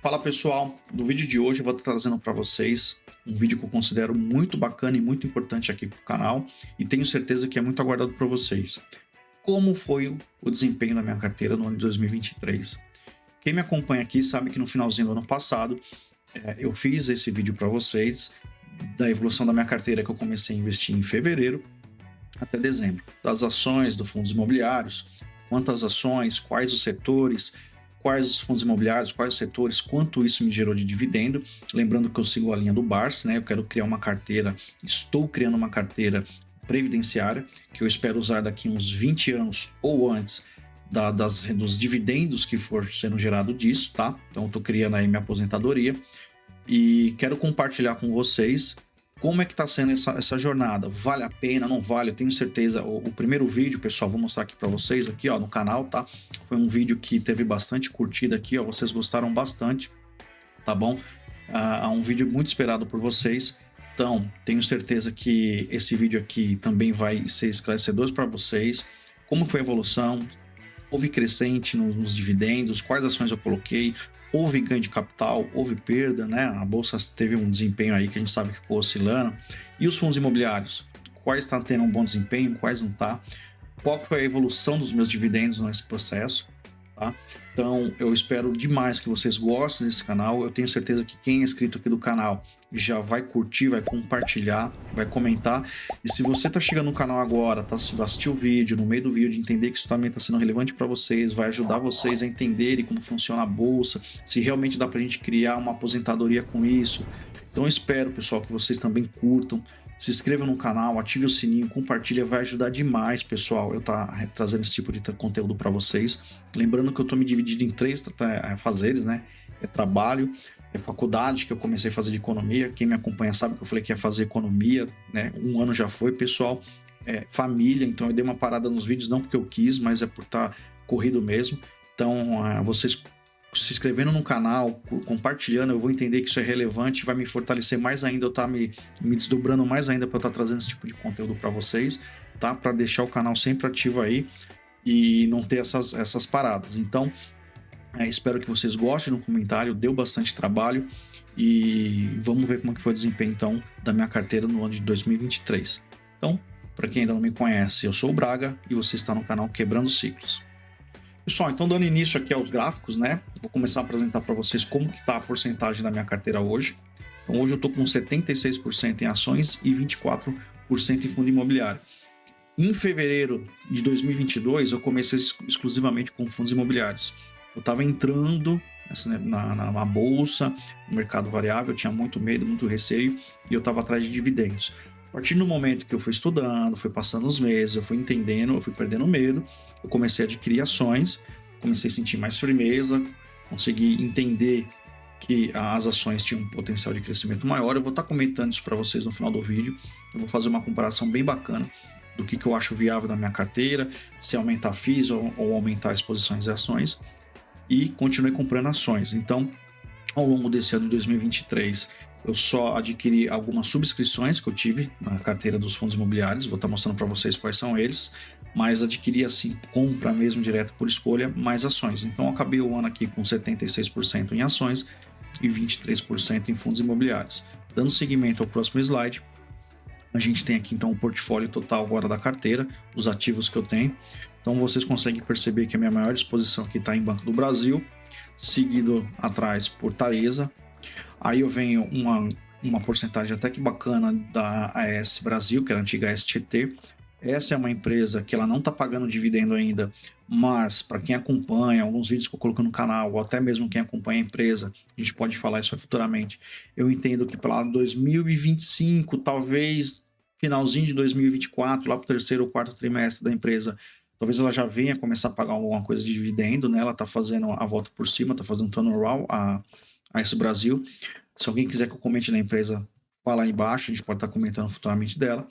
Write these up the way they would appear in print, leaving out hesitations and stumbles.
Fala pessoal, no vídeo de hoje eu vou estar trazendo para vocês um vídeo que eu considero muito bacana e muito importante aqui para o canal e tenho certeza que é muito aguardado por vocês. Como foi o desempenho da minha carteira no ano de 2023? Quem me acompanha aqui sabe que no finalzinho do ano passado eu fiz esse vídeo para vocês da evolução da minha carteira que eu comecei a investir em fevereiro até dezembro, das ações dos fundos imobiliários, quantas ações, quais os setores, quais os fundos imobiliários, quais os setores, quanto isso me gerou de dividendo. Lembrando que eu sigo a linha do BARS, né? Eu quero criar uma carteira, estou criando uma carteira previdenciária, que eu espero usar daqui uns 20 anos ou antes dos dividendos que for sendo gerado disso, tá? Então eu estou criando aí minha aposentadoria e quero compartilhar com vocês como é que está sendo essa jornada. Vale a pena, não vale? Eu tenho certeza. O primeiro vídeo, pessoal, vou mostrar aqui para vocês aqui, ó, no canal, tá? Foi um vídeo que teve bastante curtida aqui, ó. Vocês gostaram bastante, tá bom? É um vídeo muito esperado por vocês. Então, tenho certeza que esse vídeo aqui também vai ser esclarecedor para vocês. Como foi a evolução? Houve crescente nos dividendos? Quais ações eu coloquei? Houve ganho de capital, houve perda, né? A bolsa teve um desempenho aí que a gente sabe que ficou oscilando. E os fundos imobiliários? Quais estão tendo um bom desempenho, quais não tá? Qual foi a evolução dos meus dividendos nesse processo? Tá? Então, eu espero demais que vocês gostem desse canal. Eu tenho certeza que quem é inscrito aqui do canal já vai curtir, vai compartilhar, vai comentar. E se você está chegando no canal agora, tá, se assistir o vídeo, no meio do vídeo, entender que isso também está sendo relevante para vocês, vai ajudar vocês a entenderem como funciona a bolsa, se realmente dá para a gente criar uma aposentadoria com isso. Então, eu espero, pessoal, que vocês também curtam. Se inscreva no canal, ative o sininho, compartilha, vai ajudar demais, pessoal, eu estar trazendo esse tipo de conteúdo para vocês. Lembrando que eu estou me dividindo em três fazeres, né? É trabalho, é faculdade, que eu comecei a fazer de economia. Quem me acompanha sabe que eu falei que ia fazer economia, né? Um ano já foi, pessoal. Família, então eu dei uma parada nos vídeos, não porque eu quis, mas é por estar corrido mesmo. Então, vocês se inscrevendo no canal, compartilhando, eu vou entender que isso é relevante, vai me fortalecer mais ainda, eu estar me desdobrando mais ainda para eu estar trazendo esse tipo de conteúdo para vocês, tá? Para deixar o canal sempre ativo aí e não ter essas paradas. Então, espero que vocês gostem do comentário, deu bastante trabalho e vamos ver como que foi o desempenho então da minha carteira no ano de 2023. Então, para quem ainda não me conhece, eu sou o Braga e você está no canal Quebrando Ciclos. Pessoal, então dando início aqui aos gráficos, né? Vou começar a apresentar para vocês como que está a porcentagem da minha carteira hoje. Então hoje eu estou com 76% em ações e 24% em fundo imobiliário. Em fevereiro de 2022 eu comecei exclusivamente com fundos imobiliários. Eu estava entrando na bolsa, no mercado variável, eu tinha muito medo, muito receio e eu estava atrás de dividendos. A partir do momento que eu fui estudando, fui passando os meses, eu fui entendendo, eu fui perdendo medo, eu comecei a adquirir ações, comecei a sentir mais firmeza, consegui entender que as ações tinham um potencial de crescimento maior. Eu vou estar comentando isso para vocês no final do vídeo. Eu vou fazer uma comparação bem bacana do que eu acho viável na minha carteira, se aumentar FIIs ou aumentar as posições em ações, e continuei comprando ações. Então, ao longo desse ano de 2023, eu só adquiri algumas subscrições que eu tive na carteira dos fundos imobiliários, vou estar mostrando para vocês quais são eles, mas adquiri assim, compra mesmo direto por escolha, mais ações. Então eu acabei o ano aqui com 76% em ações e 23% em fundos imobiliários. Dando seguimento ao próximo slide, a gente tem aqui então o portfólio total agora da carteira, os ativos que eu tenho. Então vocês conseguem perceber que a minha maior exposição aqui está em Banco do Brasil, seguido atrás por Taesa. Aí eu venho uma porcentagem até que bacana da AES Brasil, que era a antiga STT. Essa é uma empresa que ela não está pagando dividendo ainda, mas para quem acompanha alguns vídeos que eu coloco no canal, ou até mesmo quem acompanha a empresa, a gente pode falar isso futuramente. Eu entendo que para 2025, talvez finalzinho de 2024, lá para o terceiro ou quarto trimestre da empresa, talvez ela já venha começar a pagar alguma coisa de dividendo, né? Ela está fazendo a volta por cima, está fazendo turnaround, a AES Brasil. Se alguém quiser que eu comente na empresa, fala aí embaixo, a gente pode estar comentando futuramente dela.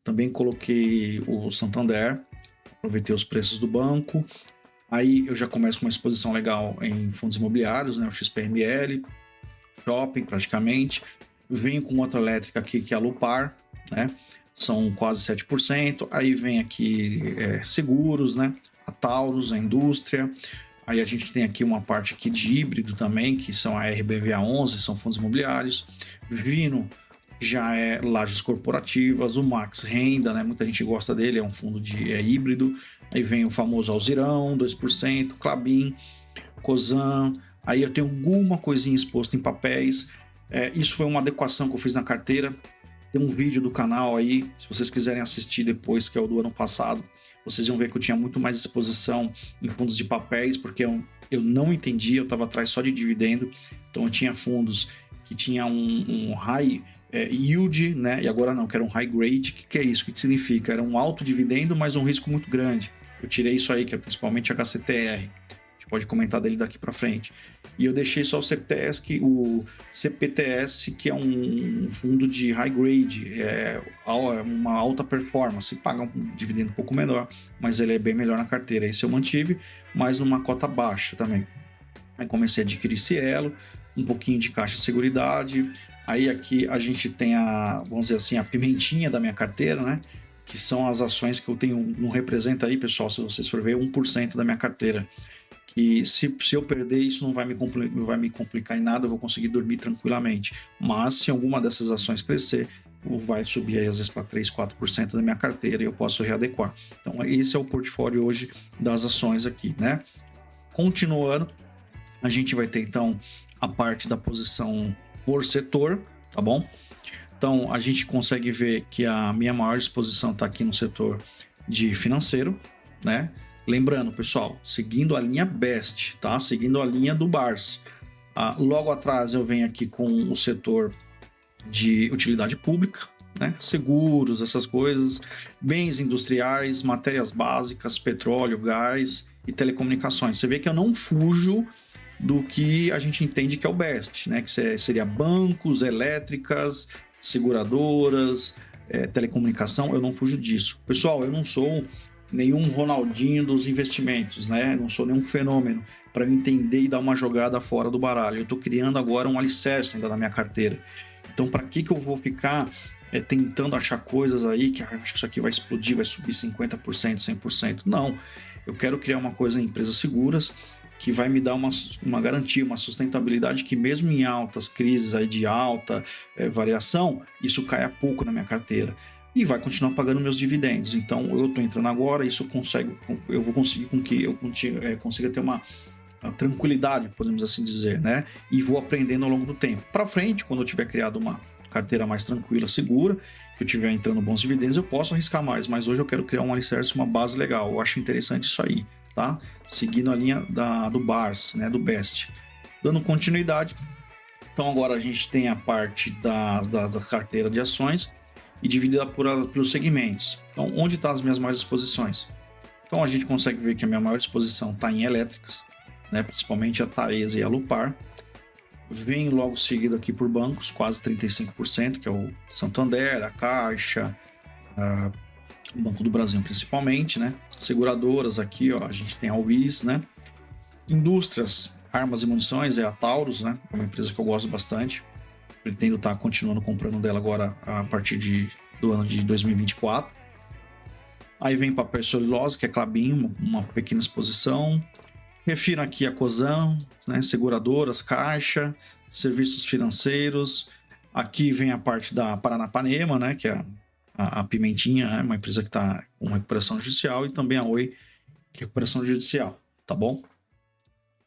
Também coloquei o Santander, aproveitei os preços do banco. Aí eu já começo com uma exposição legal em fundos imobiliários, né? O XPML, Shopping praticamente. Venho com outra elétrica aqui que é a Lupar, né? São quase 7%. Aí vem aqui seguros, né? A Taurus, a indústria. Aí a gente tem aqui uma parte aqui de híbrido também, que são a RBVA11, são fundos imobiliários. Vino já é lajes corporativas, o Max Renda, né? Muita gente gosta dele, é um fundo de híbrido. Aí vem o famoso Alzirão, 2%, Klabin, Cosan. Aí eu tenho alguma coisinha exposta em papéis. Isso foi uma adequação que eu fiz na carteira. Tem um vídeo do canal aí, se vocês quiserem assistir depois, que é o do ano passado, vocês vão ver que eu tinha muito mais exposição em fundos de papéis, porque eu não entendia, eu estava atrás só de dividendo, então eu tinha fundos que tinha um high yield, né? E agora não, que era um high grade. O que é isso? O que significa? Era um alto dividendo, mas um risco muito grande. Eu tirei isso aí, que é principalmente HCTR. A gente pode comentar dele daqui para frente. E eu deixei só o CPTS, que é um fundo de high grade, uma alta performance, paga um dividendo um pouco menor, mas ele é bem melhor na carteira. Esse eu mantive, mas numa cota baixa também. Aí comecei a adquirir Cielo, um pouquinho de Caixa Seguridade. Aí aqui a gente tem vamos dizer assim, a pimentinha da minha carteira, né? Que são as ações que eu tenho, não representa aí, pessoal, se vocês for ver, 1% da minha carteira. Que se eu perder, isso não vai me complicar em nada, eu vou conseguir dormir tranquilamente. Mas se alguma dessas ações crescer, vai subir aí às vezes para 3, 4% da minha carteira e eu posso readequar. Então esse é o portfólio hoje das ações aqui, né? Continuando, a gente vai ter então a parte da posição por setor, tá bom? Então a gente consegue ver que a minha maior exposição está aqui no setor de financeiro, né? Lembrando, pessoal, seguindo a linha BEST, tá? Seguindo a linha do BARS. Logo atrás eu venho aqui com o setor de utilidade pública, né? Seguros, essas coisas, bens industriais, matérias básicas, petróleo, gás e telecomunicações. Você vê que eu não fujo do que a gente entende que é o BEST, né? Que seria bancos, elétricas, seguradoras, telecomunicação, eu não fujo disso. Pessoal, eu não sou nenhum Ronaldinho dos investimentos, né? Não sou nenhum fenômeno para entender e dar uma jogada fora do baralho. Eu estou criando agora um alicerce ainda na minha carteira. Então, para que eu vou ficar tentando achar coisas aí que acho que isso aqui vai explodir, vai subir 50%, 100%? Não. Eu quero criar uma coisa em empresas seguras que vai me dar uma garantia, uma sustentabilidade que mesmo em altas crises aí de alta variação, isso caia pouco na minha carteira. E vai continuar pagando meus dividendos. Então, eu estou entrando agora, eu vou conseguir com que eu consiga ter uma tranquilidade, podemos assim dizer, né? E vou aprendendo ao longo do tempo. Para frente, quando eu tiver criado uma carteira mais tranquila, segura, que eu tiver entrando bons dividendos, eu posso arriscar mais, mas hoje eu quero criar um alicerce, uma base legal. Eu acho interessante isso aí, tá? Seguindo a linha do BARS, né? Do BEST. Dando continuidade, então agora a gente tem a parte da carteira de ações e dividida pelos segmentos. Então, onde estão as minhas maiores exposições? Então, a gente consegue ver que a minha maior exposição está em elétricas, né? Principalmente a Taesa e a Lupar. Vem logo seguido aqui por bancos, quase 35%, que é o Santander, a Caixa, o Banco do Brasil principalmente, né? Seguradoras aqui, ó, a gente tem a UIS, né? Indústrias, armas e munições, é a Taurus, né? É uma empresa que eu gosto bastante. Pretendo estar continuando comprando dela agora a partir do ano de 2024. Aí vem papel celulose, que é Klabin, uma pequena exposição. Refiro aqui a Cosan, né, seguradoras, Caixa, serviços financeiros. Aqui vem a parte da Paranapanema, né, que é a Pimentinha, né, uma empresa que está com recuperação judicial, e também a Oi, que é recuperação judicial, tá bom?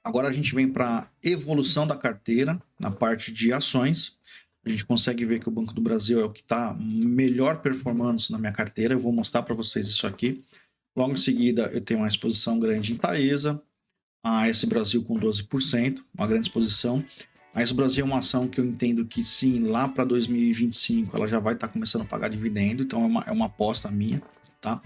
Agora a gente vem para a evolução da carteira, na parte de ações. A gente consegue ver que o Banco do Brasil é o que está melhor performando na minha carteira. Eu vou mostrar para vocês isso aqui. Logo em seguida, eu tenho uma exposição grande em Taesa, a AS Brasil com 12%, uma grande exposição. A AS Brasil é uma ação que eu entendo que sim, lá para 2025 ela já vai estar começando a pagar dividendo, então é uma aposta minha, tá?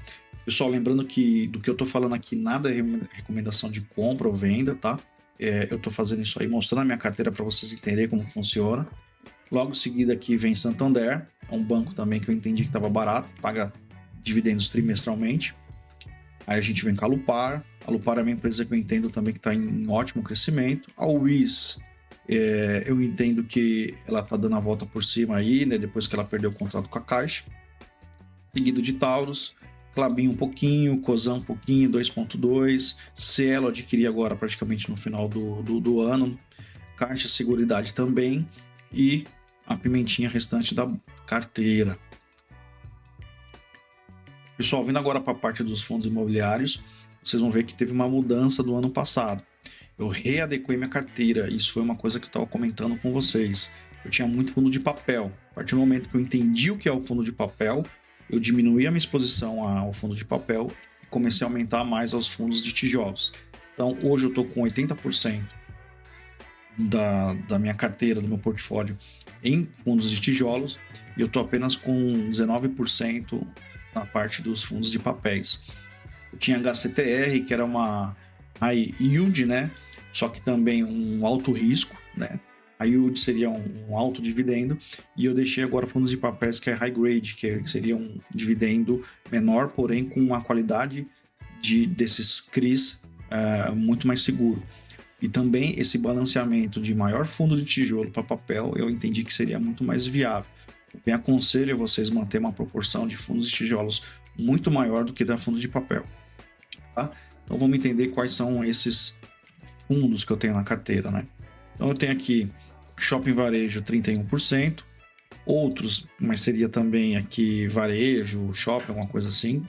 Pessoal, lembrando que do que eu estou falando aqui, nada é recomendação de compra ou venda, tá? Eu estou fazendo isso aí, mostrando a minha carteira para vocês entenderem como funciona. Logo em seguida aqui vem Santander, é um banco também que eu entendi que estava barato, paga dividendos trimestralmente. Aí a gente vem com a Lupar. A Lupar é uma empresa que eu entendo também que está em ótimo crescimento. A UIS, eu entendo que ela está dando a volta por cima aí, né, depois que ela perdeu o contrato com a Caixa. Seguido de Taurus, Klabin um pouquinho, Cosan um pouquinho, 2.2, Cielo adquiri agora praticamente no final do ano, Caixa Seguridade também e a pimentinha restante da carteira. Pessoal, vindo agora para a parte dos fundos imobiliários, vocês vão ver que teve uma mudança do ano passado. Eu readequei minha carteira, isso foi uma coisa que eu estava comentando com vocês. Eu tinha muito fundo de papel. A partir do momento que eu entendi o que é o fundo de papel, eu diminuí a minha exposição ao fundo de papel e comecei a aumentar mais aos fundos de tijolos. Então, hoje eu estou com 80% da minha carteira, do meu portfólio em fundos de tijolos e eu estou apenas com 19% na parte dos fundos de papéis. Eu tinha HCTR, que era uma high yield, né? Só que também um alto risco, né? A yield seria um alto dividendo, e eu deixei agora fundos de papéis que é high grade, que seria um dividendo menor, porém com uma qualidade desses CRIs muito mais seguro. E também esse balanceamento de maior fundo de tijolo para papel, eu entendi que seria muito mais viável. Eu aconselho a vocês manter uma proporção de fundos de tijolos muito maior do que da fundo de papel. Tá? Então vamos entender quais são esses fundos que eu tenho na carteira, né? Então eu tenho aqui Shopping Varejo 31%, outros, mas seria também aqui varejo, shopping, alguma coisa assim,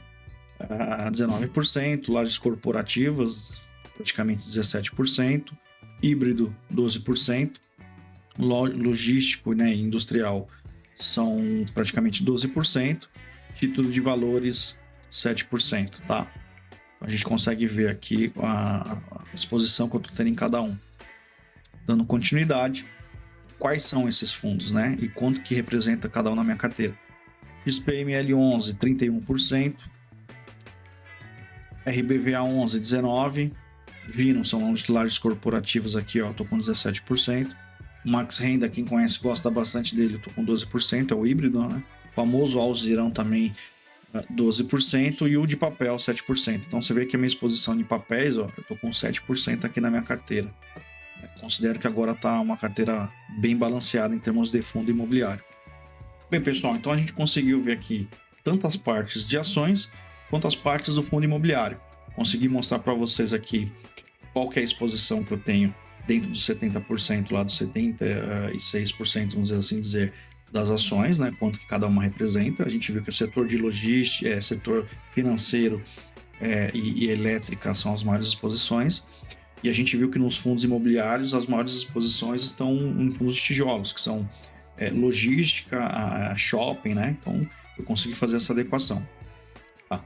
19%, lajes corporativas praticamente 17%, híbrido 12%, logístico, né, industrial são praticamente 12%, título de valores 7%, tá? Então a gente consegue ver aqui a exposição que eu estou tendo em cada um. Dando continuidade, quais são esses fundos, né? E quanto que representa cada um na minha carteira. XPML11, 31%, RBVA11, 19%, Vino, são os lajes corporativos aqui, ó, tô com 17%. Max Renda, quem conhece gosta bastante dele, eu tô com 12%, é o híbrido, né? O famoso Alzirão também 12% e o de papel 7%. Então você vê que a minha exposição de papéis, ó, eu tô com 7% aqui na minha carteira. Considero que agora tá uma carteira bem balanceada em termos de fundo imobiliário. Bem, pessoal, então a gente conseguiu ver aqui tanto as partes de ações quanto as partes do fundo imobiliário. Consegui mostrar para vocês aqui qual que é a exposição que eu tenho dentro dos 70%, lá dos 76%, vamos assim dizer, das ações, né? Quanto que cada uma representa. A gente viu que o setor de logística, setor financeiro e elétrica são as maiores exposições. E a gente viu que nos fundos imobiliários as maiores exposições estão em fundos de tijolos, que são logística, shopping, né? Então eu consegui fazer essa adequação. Tá?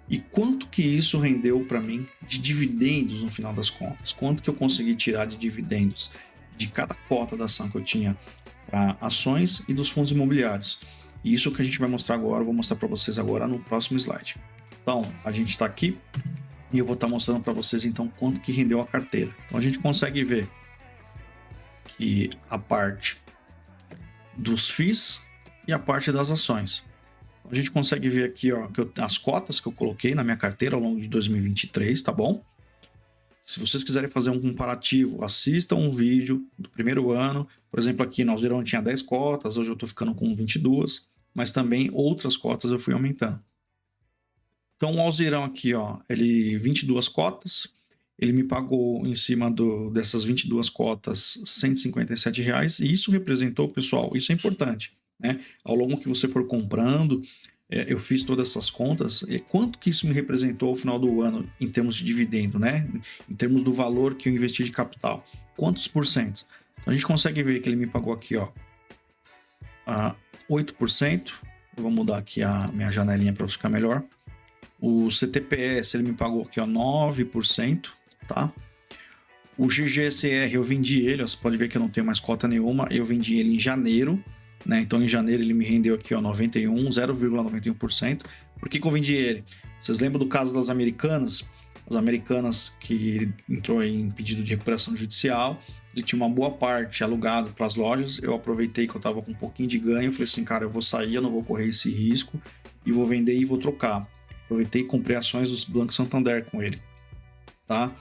E quanto que isso rendeu para mim de dividendos no final das contas? Quanto que eu consegui tirar de dividendos de cada cota da ação que eu tinha para ações e dos fundos imobiliários? E isso que a gente vai mostrar agora, eu vou mostrar para vocês agora no próximo slide. Então, a gente está aqui e eu vou estar mostrando para vocês então quanto que rendeu a carteira. Então a gente consegue ver que a parte dos FIIs e a parte das ações. A gente consegue ver aqui, ó, as cotas que eu coloquei na minha carteira ao longo de 2023, tá bom? Se vocês quiserem fazer um comparativo, assistam um vídeo do primeiro ano. Por exemplo, aqui no Alzirão tinha 10 cotas, hoje eu estou ficando com 22, mas também outras cotas eu fui aumentando. Então o Alzirão aqui, ó, ele 22 cotas, ele me pagou em cima dessas 22 cotas R$157, e isso representou, pessoal, isso é importante, né? Ao longo que você for comprando, eu fiz todas essas contas, e quanto que isso me representou ao final do ano em termos de dividendo, né? Em termos do valor que eu investi de capital, quantos por cento? Então a gente consegue ver que ele me pagou aqui, ó, 8%, eu vou mudar aqui a minha janelinha para ficar melhor. O CTPS ele me pagou aqui, ó, 9%, tá? O GGSR eu vendi ele, ó, você pode ver que eu não tenho mais cota nenhuma, eu vendi ele em janeiro, né? Então em janeiro ele me rendeu aqui, ó, 0,91%. Por que eu vendi ele? Vocês lembram do caso das Americanas? As Americanas que entrou em pedido de recuperação judicial, ele tinha uma boa parte alugado para as lojas, eu aproveitei que eu estava com um pouquinho de ganho, falei assim, cara, eu vou sair, eu não vou correr esse risco, e vou vender e vou trocar. Aproveitei e comprei ações do Banco Santander com ele, tá?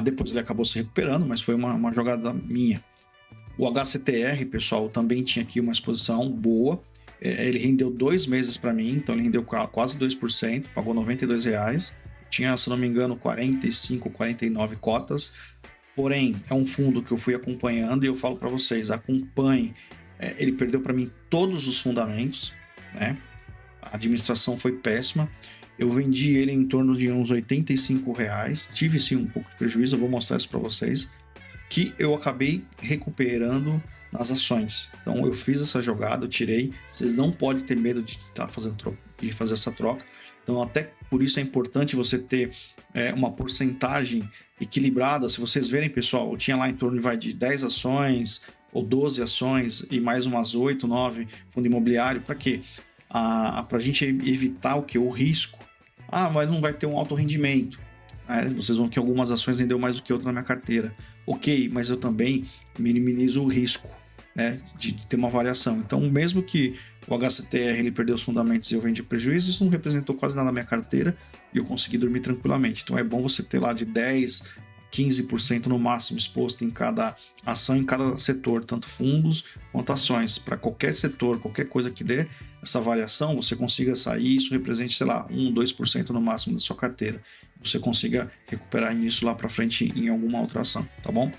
Depois ele acabou se recuperando, mas foi uma jogada minha. O HCTR, pessoal, também tinha aqui uma exposição boa. ele rendeu 2 meses para mim, então ele rendeu quase 2%, pagou R$92. Tinha, se não me engano, 45, 49 cotas. Porém, é um fundo que eu fui acompanhando e eu falo para vocês, acompanhe. Ele perdeu para mim todos os fundamentos, né? A administração foi péssima. Eu vendi ele em torno de uns R$85. Tive sim um pouco de prejuízo, eu vou mostrar isso para vocês. Que eu acabei recuperando nas ações. Então eu fiz essa jogada, eu tirei. Vocês não podem ter medo de estar fazendo de fazer essa troca. Então até por isso é importante você ter uma porcentagem equilibrada. Se vocês verem, pessoal, eu tinha lá em torno de 10 ações ou 12 ações e mais umas 8, 9 fundo imobiliário. Para quê? Para a gente evitar o risco. Mas não vai ter um alto rendimento. Vocês vão ver que algumas ações rendeu mais do que outra na minha carteira. Ok, mas eu também minimizo o risco, né, de ter uma variação. Então, mesmo que o HCTR ele perdeu os fundamentos e eu vendi prejuízo, isso não representou quase nada na minha carteira e eu consegui dormir tranquilamente. Então, é bom você ter lá de 10% a 15% no máximo exposto em cada ação, em cada setor, tanto fundos quanto ações. Para qualquer setor, qualquer coisa que dê essa variação, você consiga sair, isso represente, sei lá, 1, 2% no máximo da sua carteira. Você consiga recuperar isso lá para frente em alguma outra ação, tá bom?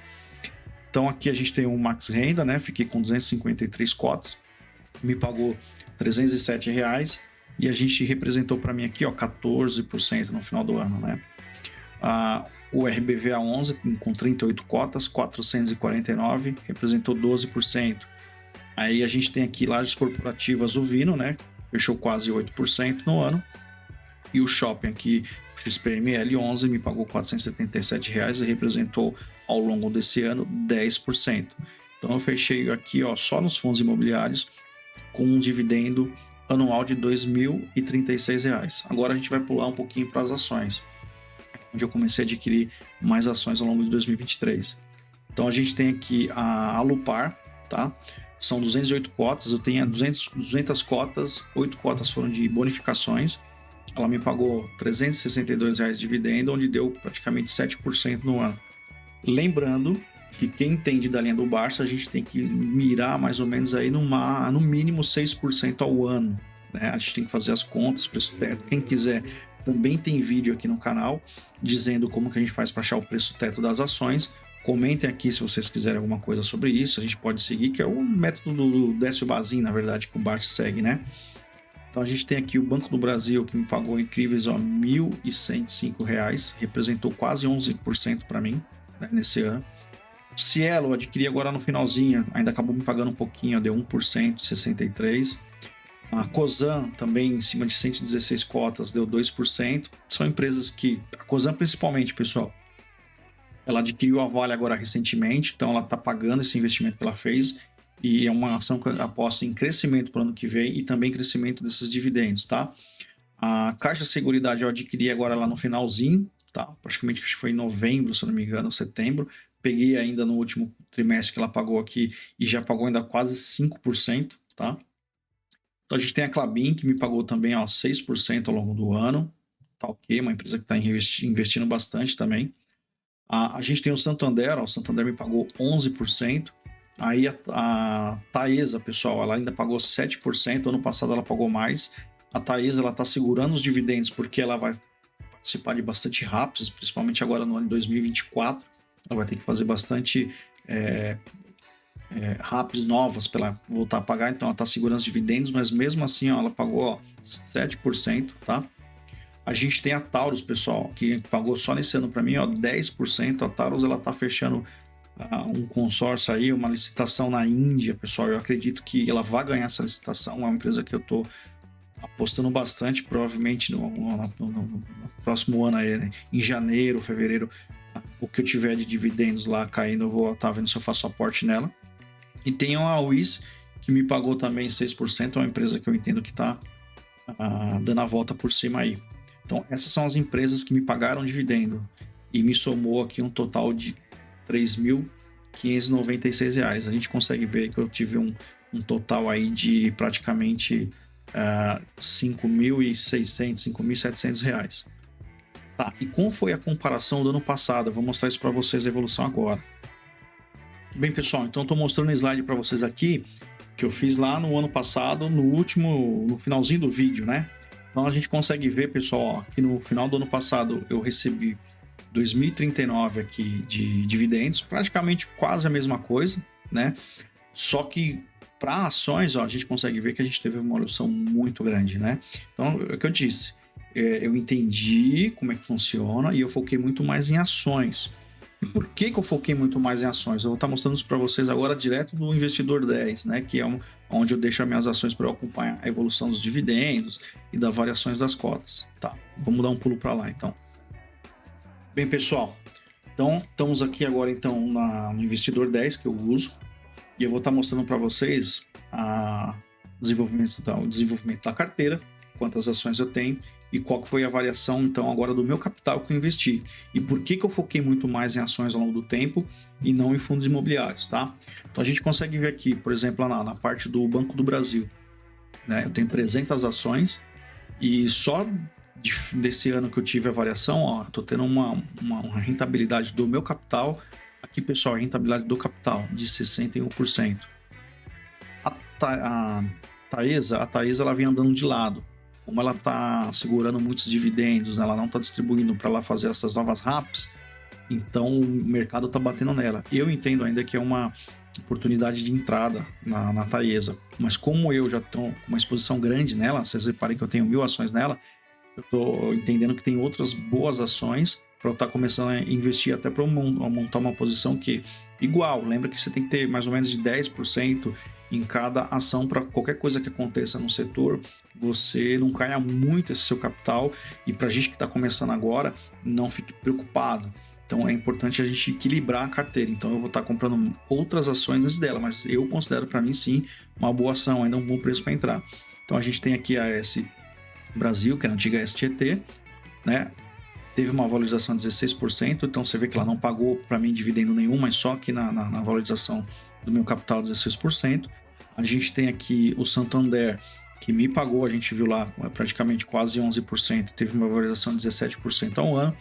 Então aqui a gente tem um Max Renda, né? Fiquei com 253 cotas, me pagou R$307 e a gente representou para mim aqui, ó, 14% no final do ano, né? O RBVA11 com 38 cotas, 449, representou 12%. Aí a gente tem aqui lajes corporativas, o Vino, né? Fechou quase 8% no ano. E o Shopping aqui, o XPML 11, me pagou R$477 e representou ao longo desse ano 10%. Então eu fechei aqui, ó, só nos fundos imobiliários com um dividendo anual de R$2.036. Agora a gente vai pular um pouquinho para as ações, onde eu comecei a adquirir mais ações ao longo de 2023. Então a gente tem aqui a Alupar, tá? São 208 cotas, eu tenho 200 cotas, 8 cotas foram de bonificações. Ela me pagou R$362 de dividendo, onde deu praticamente 7% no ano. Lembrando que quem entende da linha do Barça, a gente tem que mirar mais ou menos aí no mínimo 6% ao ano, né? A gente tem que fazer as contas, preço teto. Quem quiser, também tem vídeo aqui no canal dizendo como que a gente faz para achar o preço teto das ações. Comentem aqui se vocês quiserem alguma coisa sobre isso, a gente pode seguir, que é o método do Décio Bazin, na verdade, que o Barça segue, né? Então a gente tem aqui o Banco do Brasil, que me pagou incríveis, ó, R$1.105, representou quase 11% para mim, né, nesse ano. Cielo eu adquiri agora no finalzinho, ainda acabou me pagando um pouquinho, ó, deu 1%, 63%. A Cosan também em cima de 116 cotas, deu 2%. São empresas que, a Cosan principalmente, pessoal, ela adquiriu a Vale agora recentemente, então ela está pagando esse investimento que ela fez e é uma ação que eu aposto em crescimento para o ano que vem e também crescimento desses dividendos, tá? A Caixa Seguridade eu adquiri agora lá no finalzinho, tá? Praticamente acho que foi em novembro, se não me engano, setembro. Peguei ainda no último trimestre que ela pagou aqui e já pagou ainda quase 5%, tá? Então a gente tem a Klabin, que me pagou também, ó, 6% ao longo do ano, tá ok? Uma empresa que está investindo bastante também. A gente tem o Santander, ó, o Santander me pagou 11%. Aí a Taesa, pessoal, ela ainda pagou 7%, ano passado ela pagou mais. A Taesa, ela está segurando os dividendos porque ela vai participar de bastante RAPs, principalmente agora no ano de 2024. Ela vai ter que fazer bastante RAPs novas para ela voltar a pagar, então ela está segurando os dividendos, mas mesmo assim, ó, ela pagou, ó, 7%, tá? A gente tem a Taurus, pessoal, que pagou só nesse ano para mim, ó, 10%. A Taurus, ela tá fechando um consórcio aí, uma licitação na Índia, pessoal. Eu acredito que ela vai ganhar essa licitação. É uma empresa que eu tô apostando bastante, provavelmente no próximo ano aí, né? Em janeiro, fevereiro, o que eu tiver de dividendos lá caindo, eu vou estar vendo se eu faço aporte nela. E tem a WIS, que me pagou também 6%, é uma empresa que eu entendo que tá dando a volta por cima aí. Então, essas são as empresas que me pagaram dividendo e me somou aqui um total de R$3.596. A gente consegue ver que eu tive um total aí de praticamente R$5.600, R$5.700. Tá, e como foi a comparação do ano passado? Eu vou mostrar isso para vocês, a evolução agora. Bem, pessoal, então eu estou mostrando um slide para vocês aqui que eu fiz lá no ano passado, no finalzinho do vídeo, né? Então a gente consegue ver, pessoal, ó, que no final do ano passado eu recebi 2.039 aqui de dividendos, praticamente quase a mesma coisa, né? Só que para ações, ó, a gente consegue ver que a gente teve uma evolução muito grande, né? Então, é o que eu disse, eu entendi como é que funciona e eu foquei muito mais em ações. E por que eu foquei muito mais em ações? Eu vou estar mostrando isso para vocês agora direto do Investidor 10, né? Que é onde eu deixo as minhas ações para eu acompanhar a evolução dos dividendos e das variações das cotas. Tá, vamos dar um pulo para lá, então. Bem, pessoal, então estamos aqui agora então no Investidor 10 que eu uso e eu vou estar mostrando para vocês o desenvolvimento da carteira, quantas ações eu tenho e qual que foi a variação então agora do meu capital que eu investi e por que eu foquei muito mais em ações ao longo do tempo e não em fundos imobiliários, tá? Então a gente consegue ver aqui, por exemplo, na parte do Banco do Brasil, né? Eu tenho 300 ações e só desse ano que eu tive a variação, ó, eu tô tendo uma rentabilidade do meu capital. Aqui, pessoal, a rentabilidade do capital de 61%. A Taesa, ela vem andando de lado. Como ela tá segurando muitos dividendos, né, ela não tá distribuindo para lá fazer essas novas RAPs, então o mercado tá batendo nela. Eu entendo ainda que é uma oportunidade de entrada na Taesa, mas como eu já tô com uma exposição grande nela, vocês reparem que eu tenho 1.000 ações nela, eu tô entendendo que tem outras boas ações para eu estar começando a investir até para montar uma posição que igual, lembra que você tem que ter mais ou menos de 10% em cada ação para qualquer coisa que aconteça no setor, você não caia muito esse seu capital e para a gente que está começando agora, não fique preocupado. Então é importante a gente equilibrar a carteira. Então eu vou estar comprando outras ações antes dela, mas eu considero para mim sim uma boa ação, ainda um bom preço para entrar. Então a gente tem aqui a S Brasil, que é a antiga STT, né? Teve uma valorização de 16%, então você vê que ela não pagou para mim dividendo nenhum, mas só que na valorização do meu capital 16%. A gente tem aqui o Santander, que me pagou, a gente viu lá praticamente quase 11%, teve uma valorização de 17% ao ano.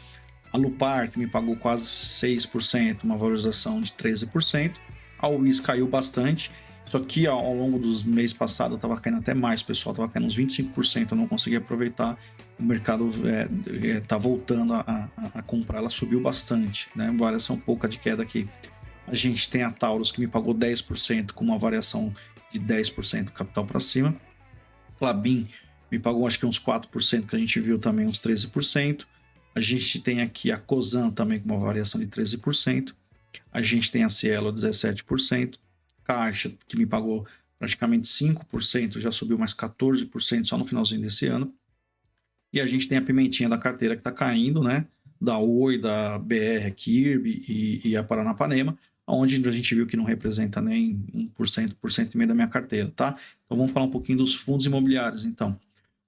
A Lupar, que me pagou quase 6%, uma valorização de 13%. A UIS caiu bastante. Isso aqui, ó, ao longo dos meses passados, estava caindo até mais, pessoal. Estava caindo uns 25%. Eu não consegui aproveitar. O mercado está voltando a comprar. Ela subiu bastante, né? Variação pouca de queda aqui. A gente tem a Taurus, que me pagou 10%, com uma variação de 10% capital para cima. Klabin me pagou acho que uns 4%, que a gente viu também uns 13%. A gente tem aqui a Cosan também com uma variação de 13%. A gente tem a Cielo 17%. Caixa, que me pagou praticamente 5%, já subiu mais 14% só no finalzinho desse ano. E a gente tem a pimentinha da carteira que está caindo, né? Da Oi, da BR, Kirby e a Paranapanema, onde a gente viu que não representa nem 1%, 1,5% da minha carteira, tá? Então vamos falar um pouquinho dos fundos imobiliários, então.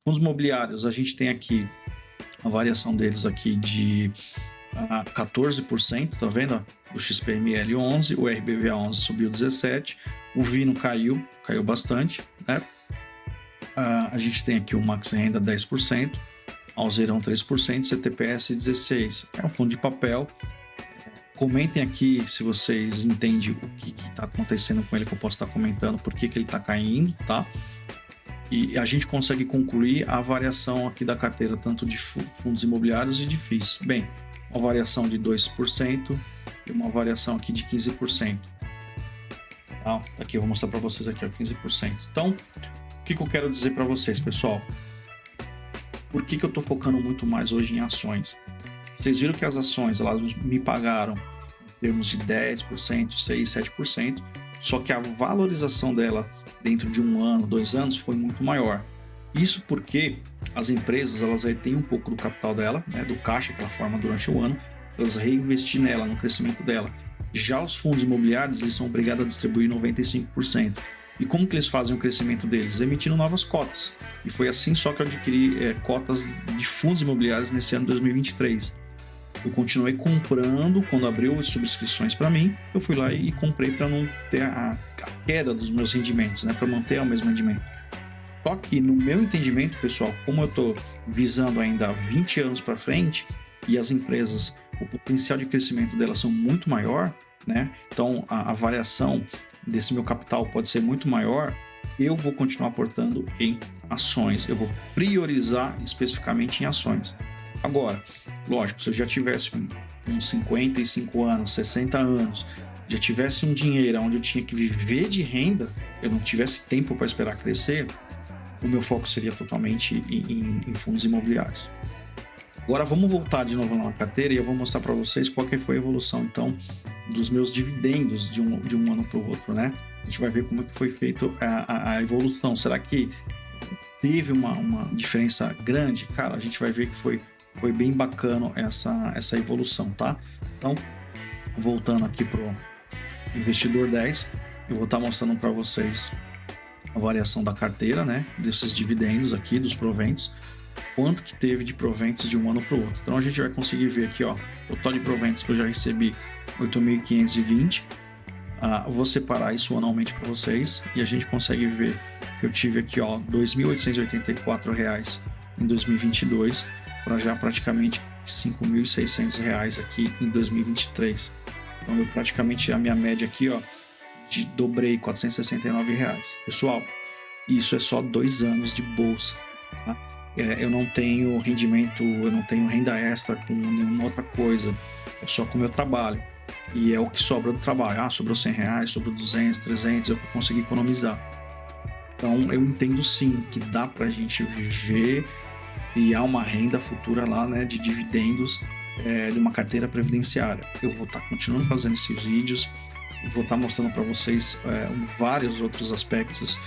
Fundos imobiliários, a gente tem aqui a variação deles aqui de 14%, tá vendo? O XPML 11, o RBVA 11 subiu 17%, o Vino caiu bastante, né? A gente tem aqui o Max Renda 10%, Alzeirão 3%, CTPS 16%. É um fundo de papel. Comentem aqui se vocês entendem o que está acontecendo com ele, que eu posso estar comentando por que ele está caindo, tá? E a gente consegue concluir a variação aqui da carteira, tanto de fundos imobiliários e de FIIs. Bem, uma variação de 2% e uma variação aqui de 15%. Tá? Aqui eu vou mostrar para vocês aqui, ó, 15%. Então, o que eu quero dizer para vocês, pessoal? Por que eu estou focando muito mais hoje em ações? Vocês viram que as ações elas me pagaram em termos de 10%, 6%, 7%, só que a valorização delas dentro de 1 ano, 2 anos foi muito maior. Isso porque as empresas elas têm um pouco do capital dela, né, do caixa que ela forma durante o ano, elas reinvestir nela, no crescimento dela. Já os fundos imobiliários eles são obrigados a distribuir 95%. E como que eles fazem o crescimento deles? Emitindo novas cotas. E foi assim só que eu adquiri cotas de fundos imobiliários nesse ano de 2023. Eu continuei comprando quando abriu as subscrições para mim. Eu fui lá e comprei para não ter a queda dos meus rendimentos, né? Para manter o mesmo rendimento. Só que no meu entendimento, pessoal, como eu estou visando ainda 20 anos para frente e as empresas, o potencial de crescimento delas são muito maior, né? Então a variação desse meu capital pode ser muito maior, eu vou continuar aportando em ações. Eu vou priorizar especificamente em ações. Agora, lógico, se eu já tivesse uns 55 anos, 60 anos, já tivesse um dinheiro onde eu tinha que viver de renda, eu não tivesse tempo para esperar crescer, o meu foco seria totalmente em fundos imobiliários. Agora vamos voltar de novo na carteira e eu vou mostrar para vocês qual que foi a evolução, então, dos meus dividendos de um ano para o outro, né? A gente vai ver como é que foi feito a evolução. Será que teve uma diferença grande? Cara, a gente vai ver que foi bem bacana essa evolução, tá? Então, voltando aqui pro Investidor 10, eu vou estar mostrando para vocês a variação da carteira, né? Desses dividendos aqui, dos proventos, quanto que teve de proventos de um ano para o outro. Então a gente vai conseguir ver aqui, ó, o total de proventos que eu já recebi, 8.520. Vou separar isso anualmente para vocês e a gente consegue ver que eu tive aqui, ó, R$ 2.884 em 2022 para já praticamente R$ 5.600 aqui em 2023. Então eu praticamente, a minha média aqui, ó, dobrei R$ 469. Pessoal, isso é só 2 anos de bolsa, tá? Eu não tenho rendimento, eu não tenho renda extra com nenhuma outra coisa, é só com o meu trabalho. E é o que sobra do trabalho. Sobrou R$100, sobrou 200, 300, eu consegui economizar. Então eu entendo sim que dá pra gente viver e há uma renda futura lá, né, de dividendos de uma carteira previdenciária. Eu vou estar continuando fazendo esses vídeos e vou estar mostrando para vocês vários outros aspectos.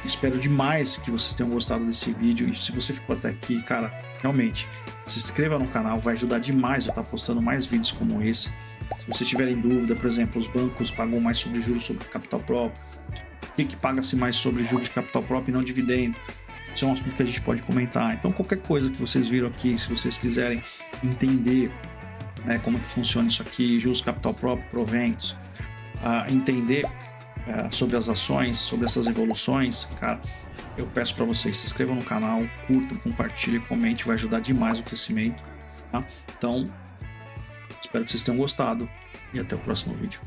Espero demais que vocês tenham gostado desse vídeo e se você ficou até aqui, cara, realmente se inscreva no canal, vai ajudar demais eu estar postando mais vídeos como esse. Se vocês tiverem dúvida, por exemplo, os bancos pagam mais sobre juros sobre capital próprio, o que paga-se mais sobre juros de capital próprio e não dividendo? Isso é um assunto que a gente pode comentar. Então qualquer coisa que vocês viram aqui, se vocês quiserem entender, né, como que funciona isso aqui, juros capital próprio, proventos, entender sobre as ações, sobre essas evoluções, cara, eu peço para vocês se inscrevam no canal, curtam, compartilhem, comentem, vai ajudar demais o crescimento, tá? Então, espero que vocês tenham gostado e até o próximo vídeo.